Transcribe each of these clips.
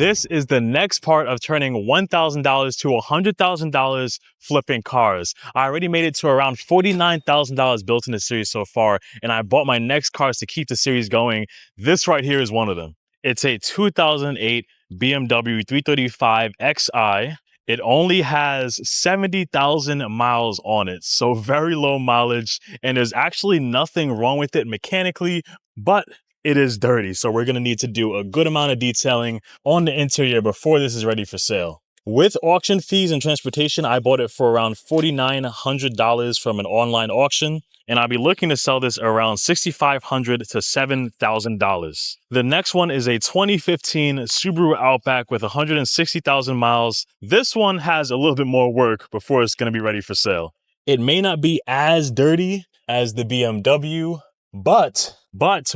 This is the next part of turning $1,000 to $100,000 flipping cars. I already made it to around $49,000 built in the series so far, and I bought my next cars to keep the series going. This right here is one of them. It's a 2008 BMW 335 Xi. It only has 70,000 miles on it, so very low mileage, and there's actually nothing wrong with it mechanically, but it is dirty, so we're gonna need to do a good amount of detailing on the interior before this is ready for sale. With auction fees and transportation, I bought it for around $4,900 from an online auction, and I'll be looking to sell this around $6,500 to $7,000. The next one is a 2015 Subaru Outback with 160,000 miles. This one has a little bit more work before it's gonna be ready for sale. It may not be as dirty as the BMW, but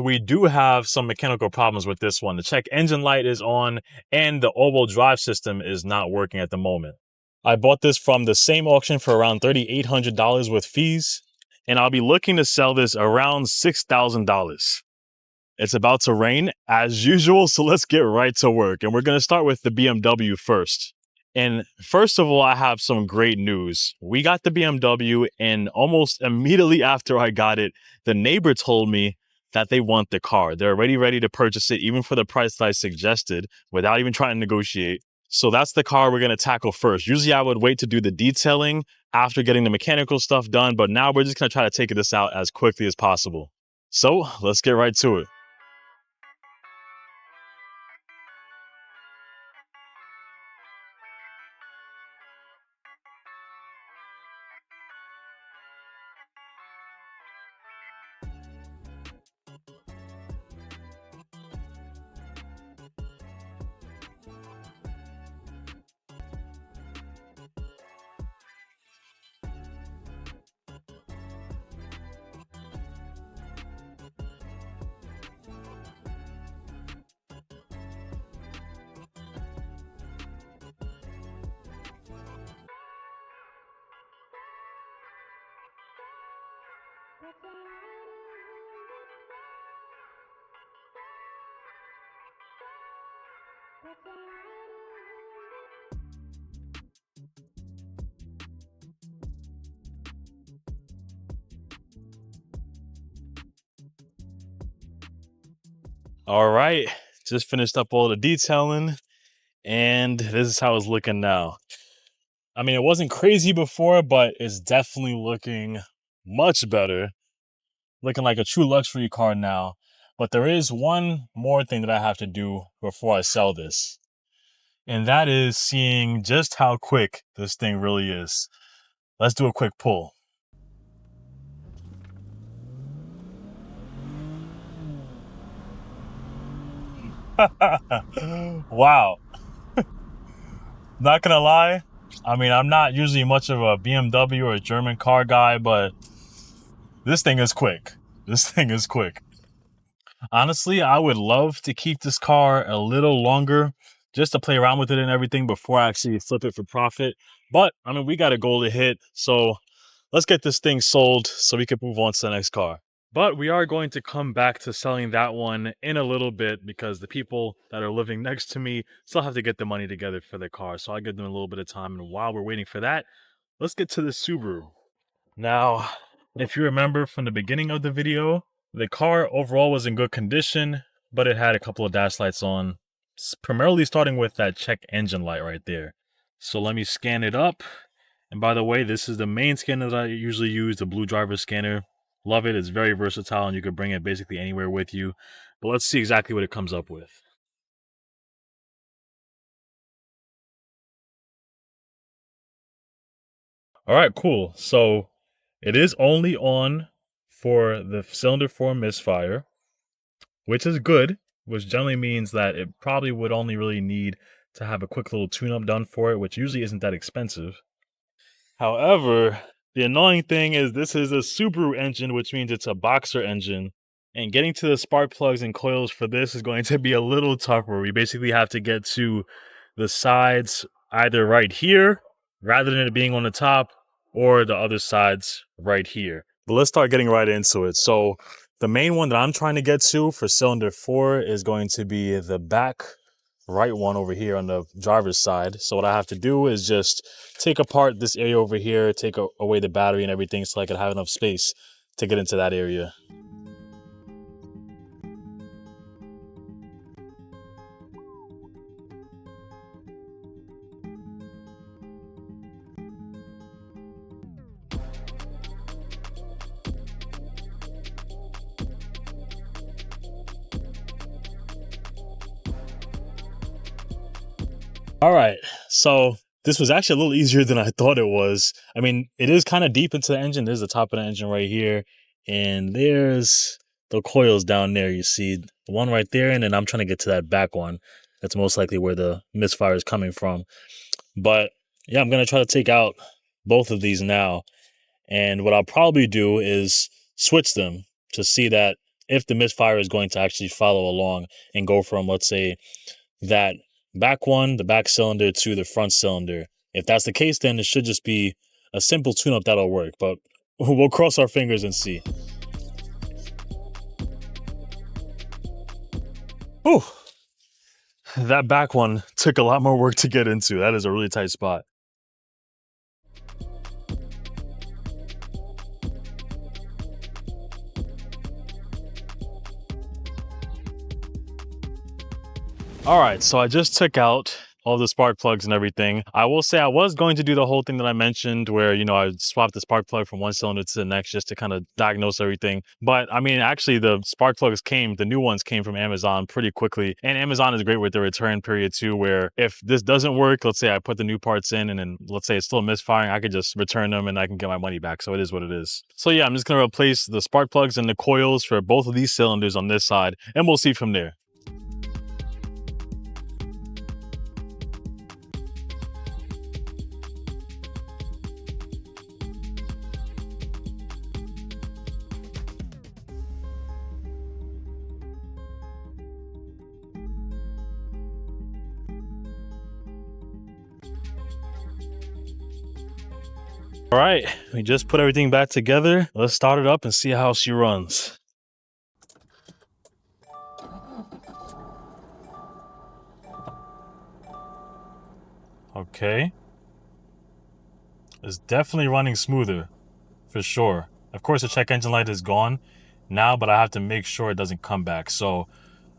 we do have some mechanical problems with this one. The check engine light is on and the all-wheel drive system is not working at the moment. I bought this from the same auction for around $3,800 with fees, and I'll be looking to sell this around $6,000. It's about to rain as usual, so let's get right to work. And we're going to start with the BMW first. And first of all, I have some great news. We got the BMW, and almost immediately after I got it, the neighbor told me that they want the car. They're already ready to purchase it, even for the price that I suggested, without even trying to negotiate. So that's the car we're going to tackle first. Usually I would wait to do the detailing after getting the mechanical stuff done, but now we're just going to try to take this out as quickly as possible. So let's get right to it. All right, just finished up all the detailing, and this is how it's looking now. I mean, it wasn't crazy before, but it's definitely looking much better. Looking like a true luxury car now. But there is one more thing that I have to do before I sell this. And that is seeing just how quick this thing really is. Let's do a quick pull. Wow. Not gonna lie, I mean, I'm not usually much of a BMW or a German car guy, but this thing is quick. This thing is quick. Honestly, I would love to keep this car a little longer just to play around with it and everything before I actually flip it for profit. But, I mean, we got a goal to hit, so let's get this thing sold so we can move on to the next car. But we are going to come back to selling that one in a little bit because the people that are living next to me still have to get the money together for their car. So I'll give them a little bit of time. And while we're waiting for that, let's get to the Subaru. Now, if you remember from the beginning of the video, the car overall was in good condition, but it had a couple of dash lights on, primarily starting with that check engine light right there. So let me scan it up. And by the way, this is the main scanner that I usually use, the blue driver scanner. Love it. It's very versatile and you could bring it basically anywhere with you. But let's see exactly what it comes up with. All right, cool. So it is only on for the cylinder 4 misfire, which is good, which generally means that it probably would only really need to have a quick little tune-up done for it, which usually isn't that expensive. However, the annoying thing is this is a Subaru engine, which means it's a boxer engine. And getting to the spark plugs and coils for this is going to be a little tougher. We basically have to get to the sides either right here, rather than it being on the top, or the other sides right here. But let's start getting right into it. So the main one that I'm trying to get to for cylinder 4 is going to be the back right one over here on the driver's side. So what I have to do is just take apart this area over here, take away the battery and everything so I can have enough space to get into that area. All right, so this was actually a little easier than I thought it was. I mean, it is kind of deep into the engine. There's the top of the engine right here, and there's the coils down there. You see the one right there, and then I'm trying to get to that back one. That's most likely where the misfire is coming from. But yeah, I'm gonna try to take out both of these now. And what I'll probably do is switch them to see that if the misfire is going to actually follow along and go from, let's say, that back one, the back cylinder, to the front cylinder. If that's the case, then it should just be a simple tune-up that'll work. But we'll cross our fingers and see. Whew. That back one took a lot more work to get into. That is a really tight spot. All right, so I just took out all the spark plugs and everything. I will say I was going to do the whole thing that I mentioned where, I swapped the spark plug from one cylinder to the next just to kind of diagnose everything. But I mean, actually the spark plugs the new ones came from Amazon pretty quickly. And Amazon is great with the return period too, where if this doesn't work, let's say I put the new parts in and then let's say it's still misfiring, I could just return them and I can get my money back. So it is what it is. So yeah, I'm just going to replace the spark plugs and the coils for both of these cylinders on this side and we'll see from there. All right, we just put everything back together. Let's start it up and see how she runs. Okay. It's definitely running smoother, for sure. Of course, the check engine light is gone now, but I have to make sure it doesn't come back. So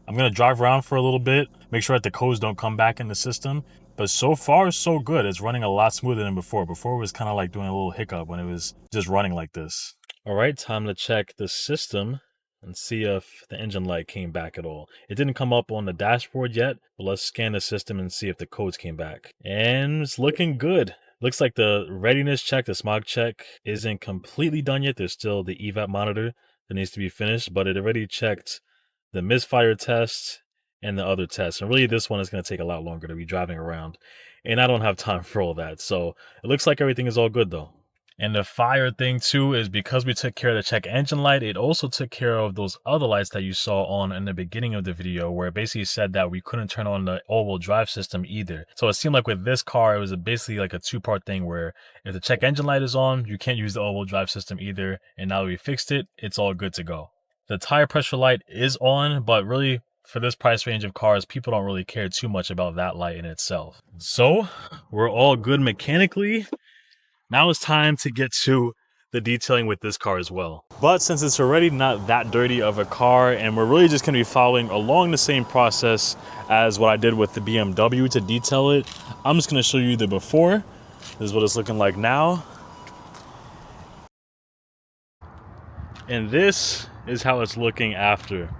I'm going to drive around for a little bit, make sure that the codes don't come back in the system. But so far, so good. It's running a lot smoother than before. Before it was kind of like doing a little hiccup when it was just running like this. All right, time to check the system and see if the engine light came back at all. It didn't come up on the dashboard yet, but let's scan the system and see if the codes came back. And it's looking good. Looks like the readiness check, the smog check, isn't completely done yet. There's still the evap monitor that needs to be finished, but it already checked the misfire test and the other tests. And really, this one is going to take a lot longer to be driving around. And I don't have time for all that. So it looks like everything is all good, though. And the fire thing too is because we took care of the check engine light, it also took care of those other lights that you saw on in the beginning of the video where it basically said that we couldn't turn on the all-wheel drive system either. So it seemed like with this car, it was basically like a two-part thing where if the check engine light is on, you can't use the all-wheel drive system either. And now that we fixed it, it's all good to go. The tire pressure light is on, but really for this price range of cars, people don't really care too much about that light in itself. So we're all good mechanically. Now it's time to get to the detailing with this car as well. But since it's already not that dirty of a car and we're really just going to be following along the same process as what I did with the BMW to detail it, I'm just going to show you the before. This is what it's looking like now. And this is how it's looking after.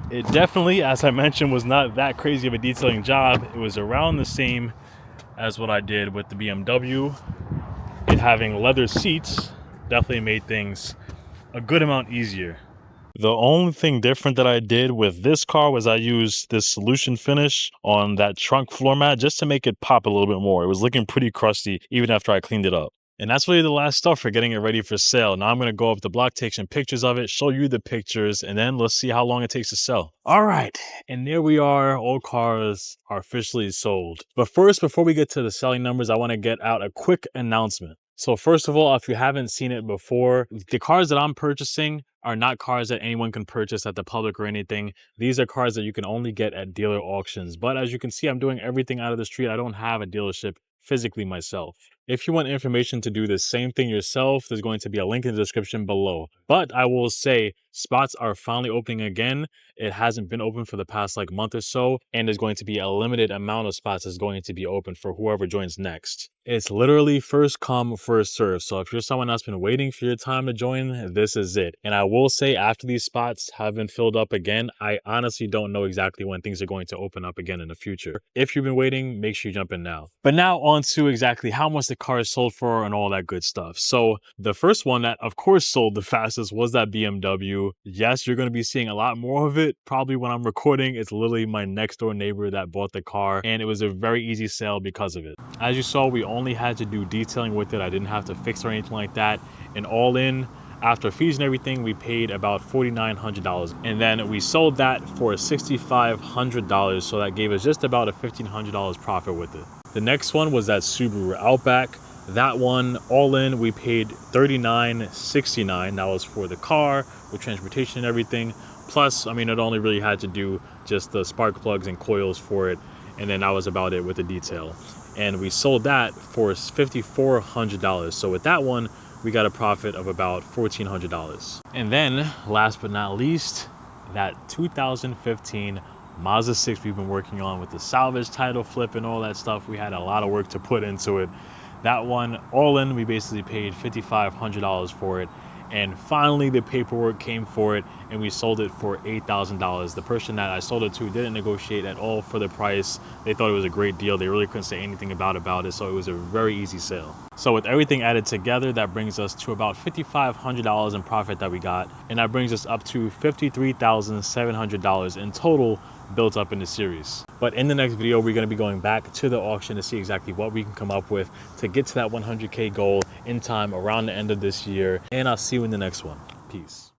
It definitely, as I mentioned, was not that crazy of a detailing job. It was around the same as what I did with the BMW. It having leather seats definitely made things a good amount easier. The only thing different that I did with this car was I used this solution finish on that trunk floor mat just to make it pop a little bit more. It was looking pretty crusty even after I cleaned it up. And that's really the last stuff for getting it ready for sale. Now I'm going to go up the block, take some pictures of it, show you the pictures, and then let's see how long it takes to sell. All right, and there we are. All cars are officially sold. But first, before we get to the selling numbers, I want to get out a quick announcement. So first of all, if you haven't seen it before, the cars that I'm purchasing are not cars that anyone can purchase at the public or anything. These are cars that you can only get at dealer auctions. But as you can see, I'm doing everything out of the street. I don't have a dealership physically myself. If you want information to do the same thing yourself, there's going to be a link in the description below. But I will say spots are finally opening again. It hasn't been open for the past like month or so, and there's going to be a limited amount of spots that's going to be open for whoever joins next. It's literally first come, first serve. So if you're someone that's been waiting for your time to join, this is it. And I will say after these spots have been filled up again, I honestly don't know exactly when things are going to open up again in the future. If you've been waiting, make sure you jump in now. But now on to exactly how much the car is sold for and all that good stuff. So the first one that of course sold the fastest was that BMW. Yes, you're going to be seeing a lot more of it probably when I'm recording. It's literally my next door neighbor that bought the car, and it was a very easy sale because of it. As you saw, we only had to do detailing with it. I didn't have to fix or anything like that. And all in, after fees and everything, we paid about $4,900. And then we sold that for $6,500. So that gave us just about a $1,500 profit with it. The next one was that Subaru Outback. That one, all in, we paid $39.69. That was for the car, with transportation and everything. Plus, I mean, it only really had to do just the spark plugs and coils for it. And then that was about it with the detail. And we sold that for $5,400. So with that one, we got a profit of about $1,400. And then, last but not least, that 2015 Mazda 6 we've been working on with the salvage title flip and all that stuff. We had a lot of work to put into it. That one, all in, we basically paid $5,500 for it. And finally, the paperwork came for it, and we sold it for $8,000. The person that I sold it to didn't negotiate at all for the price. They thought it was a great deal. They really couldn't say anything about it, so it was a very easy sale. So with everything added together, that brings us to about $5,500 in profit that we got, and that brings us up to $53,700 in total built up in the series. But in the next video, we're going to be going back to the auction to see exactly what we can come up with to get to that 100K goal in time around the end of this year. And I'll see you in the next one. Peace.